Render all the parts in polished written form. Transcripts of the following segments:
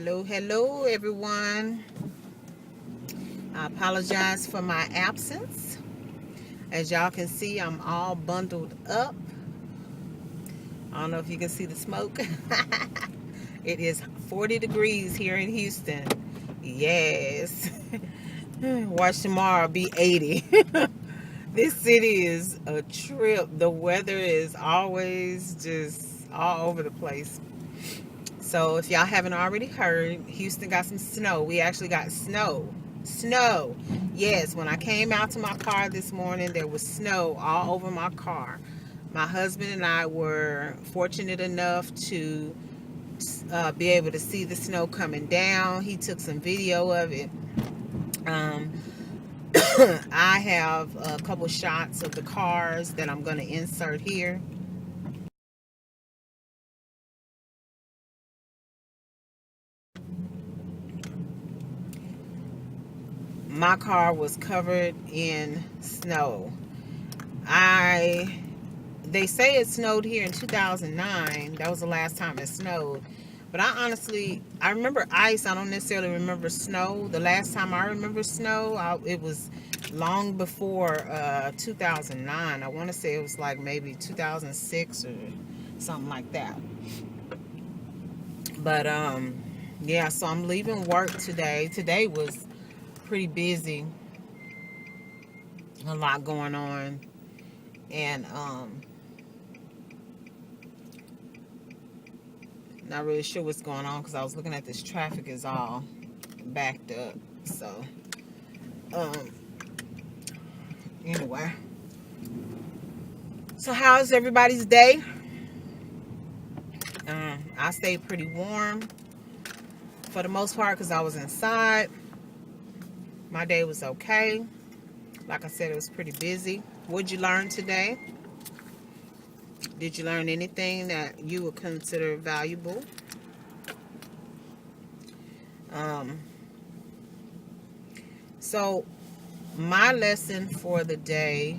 Hello everyone. I apologize for my absence. As y'all can see, I'm all bundled up. I don't know if you can see the smoke. It is 40 degrees here in Houston. Yes. Watch tomorrow be 80. This city is a trip. The weather is always just all over the place. So if y'all haven't already heard, Houston got some snow. We actually got snow. Snow. Yes, when I came out to my car this morning, there was snow all over my car. My husband and I were fortunate enough to be able to see the snow coming down. He took some video of it. I have a couple shots of the cars that I'm going to insert here. My car was covered in snow. They say it snowed here in 2009. That was the last time it snowed. But I remember ice. I don't necessarily remember snow. The last time I remember snow, it was long before 2009. I want to say it was like maybe 2006 or something like that. But yeah, so I'm leaving work today. Today was pretty busy. A lot going on. And not really sure what's going on because I was looking at this traffic is all backed up. So anyway, so how's everybody's day? I stayed pretty warm for the most part because I was inside. My day was okay. Like I said, it was pretty busy. What'd you learn today? Did you learn anything that you would consider valuable? So my lesson for the day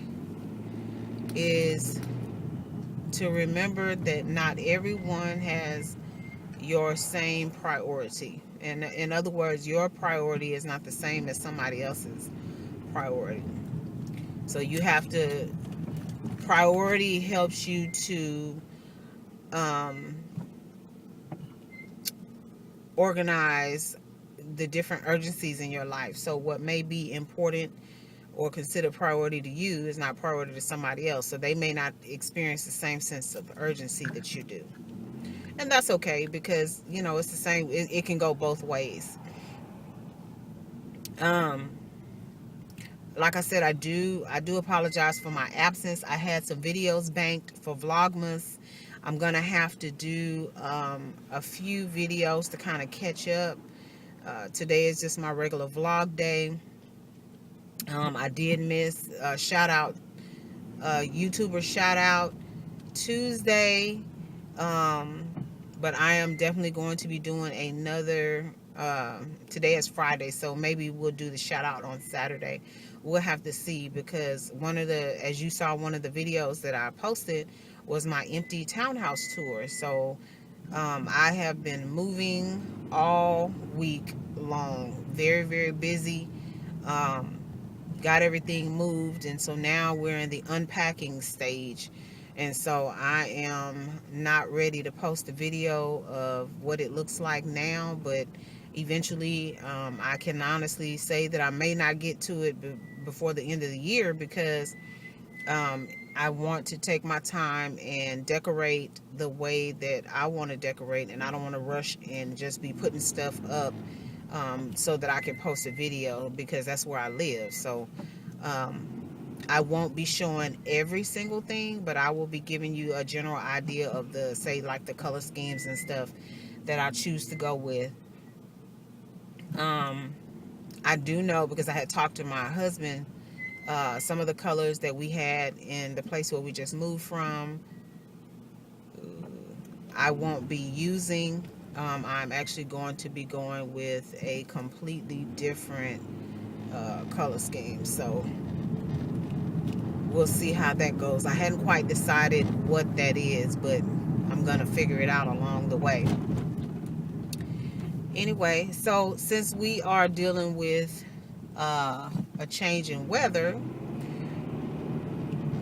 is to remember that not everyone has your same priority. And in other words, your priority is not the same as somebody else's priority. So you have to, priority helps you to organize the different urgencies in your life. So what may be important or considered priority to you is not priority to somebody else. So they may not experience the same sense of urgency that you do. And that's okay because, you know, it's the same. It can go both ways. Like I said, I do apologize for my absence. I had some videos banked for Vlogmas. I'm going to have to do a few videos to kind of catch up. Today is just my regular vlog day. I did miss shout out, YouTuber shout out Tuesday. But I am definitely going to be doing another, today is Friday, so maybe we'll do the shout out on Saturday. We'll have to see because as you saw, one of the videos that I posted was my empty townhouse tour. So I have been moving all week long, very, very busy. Got everything moved, and so now we're in the unpacking stage. And so I am not ready to post a video of what it looks like now, but eventually I can honestly say that I may not get to it before the end of the year because I want to take my time and decorate the way that I want to decorate, and I don't want to rush and just be putting stuff up so that I can post a video because that's where I live. So I won't be showing every single thing, but I will be giving you a general idea of the color schemes and stuff that I choose to go with. I do know because I had talked to my husband, some of the colors that we had in the place where we just moved from, I won't be using. I'm actually going to be going with a completely different color scheme. So we'll see how that goes. I hadn't quite decided what that is, but I'm going to figure it out along the way. Anyway, so since we are dealing with a change in weather,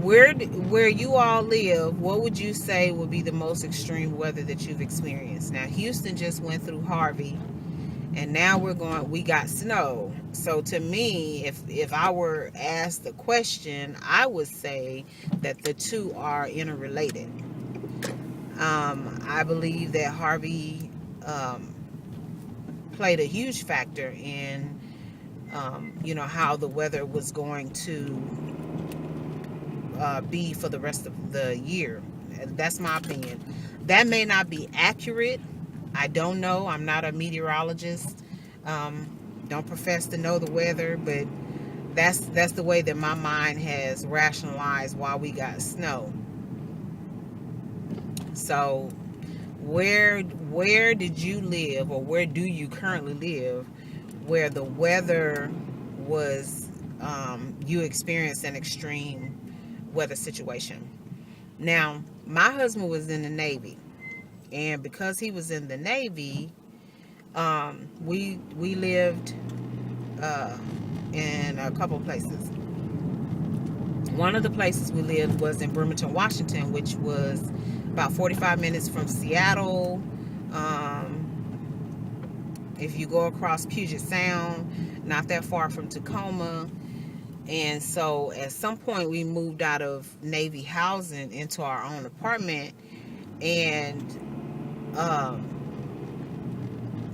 where you all live, what would you say would be the most extreme weather that you've experienced? Now, Houston just went through Harvey, and now we got snow. So to me, if I were asked the question, I would say that the two are interrelated. I believe that Harvey played a huge factor in how the weather was going to be for the rest of the year. That's my opinion. That may not be accurate. I don't know. I'm not a meteorologist. Don't profess to know the weather, but that's the way that my mind has rationalized why we got snow. So where did you live, or where do you currently live, where the weather was you experienced an extreme weather situation? Now, my husband was in the Navy, and because he was in the Navy, we lived in a couple of places. One of the places we lived was in Bremerton, Washington, which was about 45 minutes from Seattle. If you go across Puget Sound, not that far from Tacoma. And so at some point we moved out of Navy housing into our own apartment, and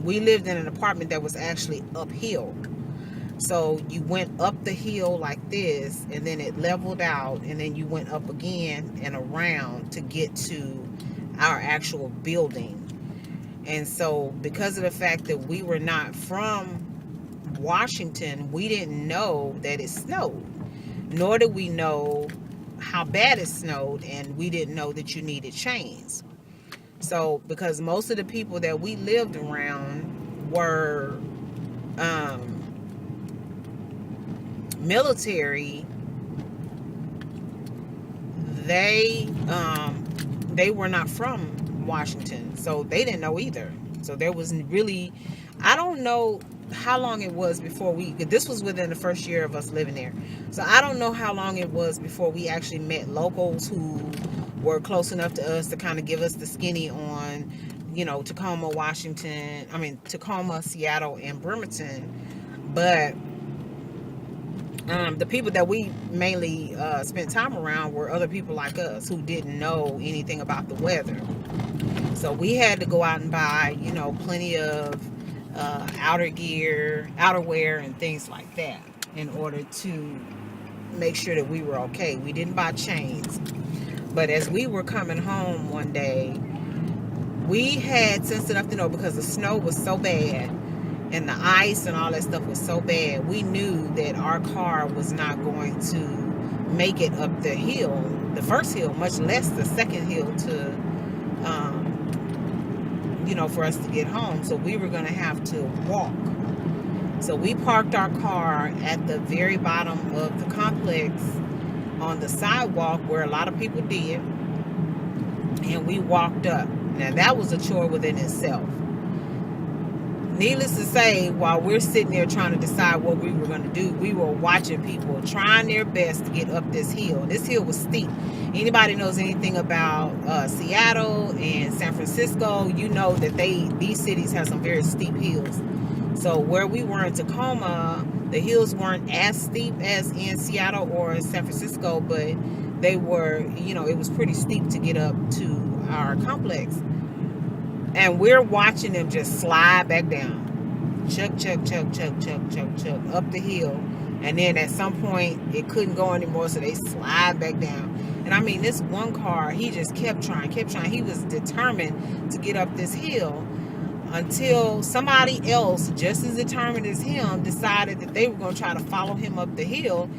we lived in an apartment that was actually uphill. So you went up the hill like this, and then it leveled out, and then you went up again and around to get to our actual building. And so because of the fact that we were not from Washington, we didn't know that it snowed, nor did we know how bad it snowed, and we didn't know that you needed chains. So because most of the people that we lived around were military, they were not from Washington, so they didn't know either. So there was really, I don't know how long it was before this was within the first year of us living there, so I don't know how long it was before we actually met locals who were close enough to us to kind of give us the skinny on Tacoma, Tacoma, Seattle, and Bremerton. But the people that we mainly spent time around were other people like us who didn't know anything about the weather. So we had to go out and buy, plenty of outerwear and things like that in order to make sure that we were okay. We didn't buy chains. But as we were coming home one day, we had sense enough to know, because the snow was so bad and the ice and all that stuff was so bad, we knew that our car was not going to make it up the hill, the first hill, much less the second hill to for us to get home. So we were going to have to walk. So we parked our car at the very bottom of the complex on the sidewalk where a lot of people did, and we walked up. Now that was a chore within itself. Needless to say, while we're sitting there trying to decide what we were going to do, we were watching people trying their best to get up this hill. This hill was steep. Anybody knows anything about Seattle and San Francisco, you know that these cities have some very steep hills. So where we were in Tacoma, the hills weren't as steep as in Seattle or San Francisco, but they were, it was pretty steep to get up to our complex. And we're watching them just slide back down. Chuck, chuck, chuck, chuck, chuck, chuck, chuck, up the hill. And then at some point, it couldn't go anymore, so they slide back down. And I mean, this one car, he just kept trying. He was determined to get up this hill until somebody else, just as determined as him, decided that they were going to try to follow him up the hill.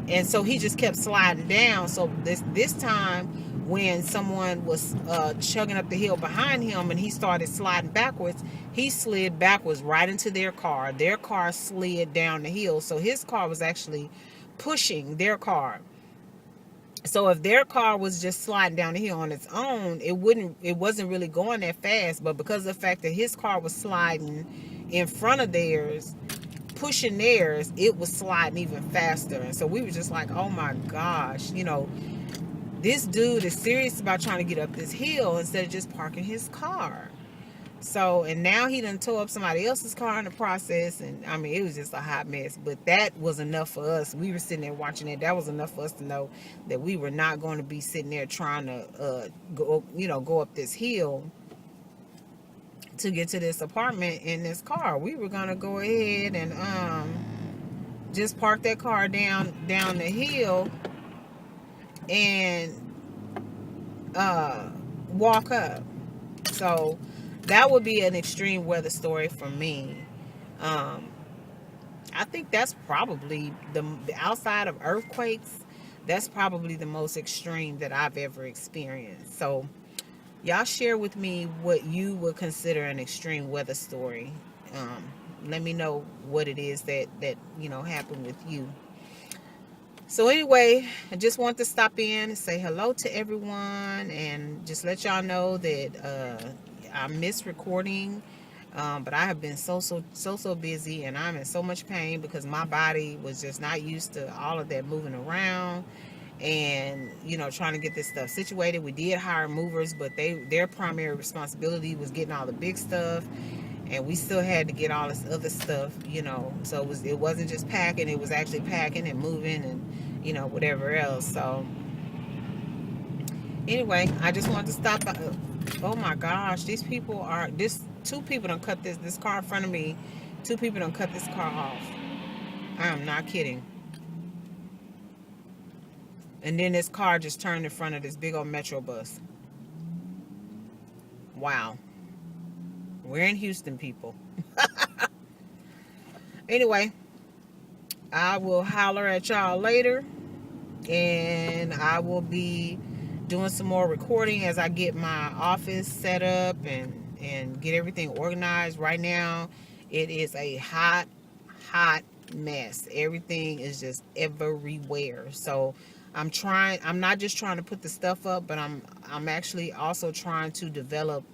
And so he just kept sliding down. So this time, when someone was chugging up the hill behind him and he started sliding backwards, he slid backwards right into their car. Their car slid down the hill. So his car was actually pushing their car. So if their car was just sliding down the hill on its own, it wasn't really going that fast. But because of the fact that his car was sliding in front of theirs, pushing theirs, it was sliding even faster. And so we were just like, oh my gosh, this dude is serious about trying to get up this hill instead of just parking his car. So, and now he done tore up somebody else's car in the process. And I mean, it was just a hot mess. But that was enough for us. We were sitting there watching it. That was enough for us to know that we were not going to be sitting there trying to go up this hill to get to this apartment in this car. We were going to go ahead and just park that car down the hill and walk up. So that would be an extreme weather story for me. I think that's probably the outside of earthquakes, that's probably the most extreme that I've ever experienced. So y'all share with me what you would consider an extreme weather story. Let me know what it is that happened with you. So anyway, I just want to stop in and say hello to everyone and just let y'all know that I miss recording, but I have been so busy, and I'm in so much pain because my body was just not used to all of that moving around and trying to get this stuff situated. We did hire movers, but their primary responsibility was getting all the big stuff, and we still had to get all this other stuff, so it wasn't just packing, it was actually packing and moving and whatever else. So anyway, I just wanted to stop by. Oh my gosh, two people done cut this car in front of me. 2 people done cut this car off. I am not kidding. And then this car just turned in front of this big old Metro bus. Wow. We're in Houston, people. Anyway, I will holler at y'all later, and I will be doing some more recording as I get my office set up and get everything organized. Right now, it is a hot mess. Everything is just everywhere. So I'm not just trying to put the stuff up, but I'm actually also trying to develop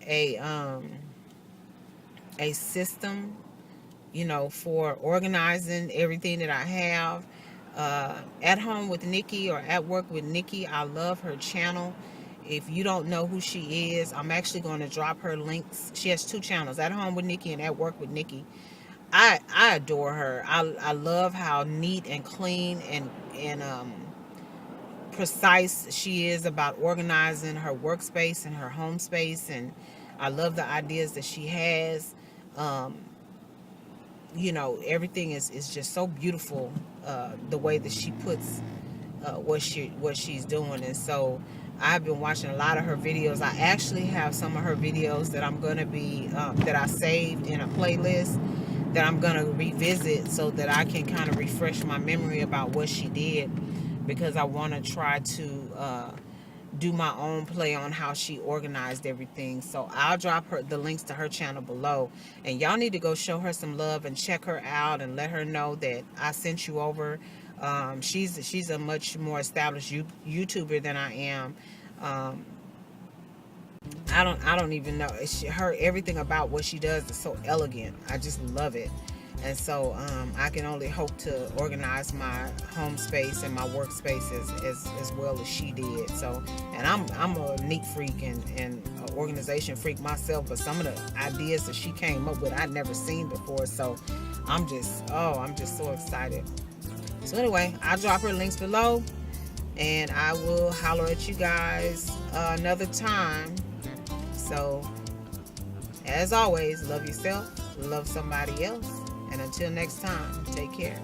a system, for organizing everything that I have. At Home with Nikki or At Work with Nikki, I love her channel. If you don't know who she is, I'm actually going to drop her links. She has 2 channels, At Home with Nikki and At Work with Nikki. I adore her. I love how neat and clean and precise she is about organizing her workspace and her home space, and I love the ideas that she has. Everything is just so beautiful, the way that she puts what she's doing. And so I've been watching a lot of her videos. I actually have some of her videos that I'm going to be that I saved in a playlist that I'm going to revisit so that I can kind of refresh my memory about what she did, because I want to try to do my own play on how she organized everything. So I'll drop the links to her channel below, and y'all need to go show her some love and check her out and let her know that I sent you over. She's a much more established YouTuber than I am. I don't even know. Everything about what she does is so elegant. I just love it. And so I can only hope to organize my home space and my workspace as well as she did. So, and I'm a neat freak and an organization freak myself, but some of the ideas that she came up with I'd never seen before. So I'm just so excited. So anyway, I'll drop her links below, and I will holler at you guys another time. So as always, love yourself, love somebody else. And until next time, take care.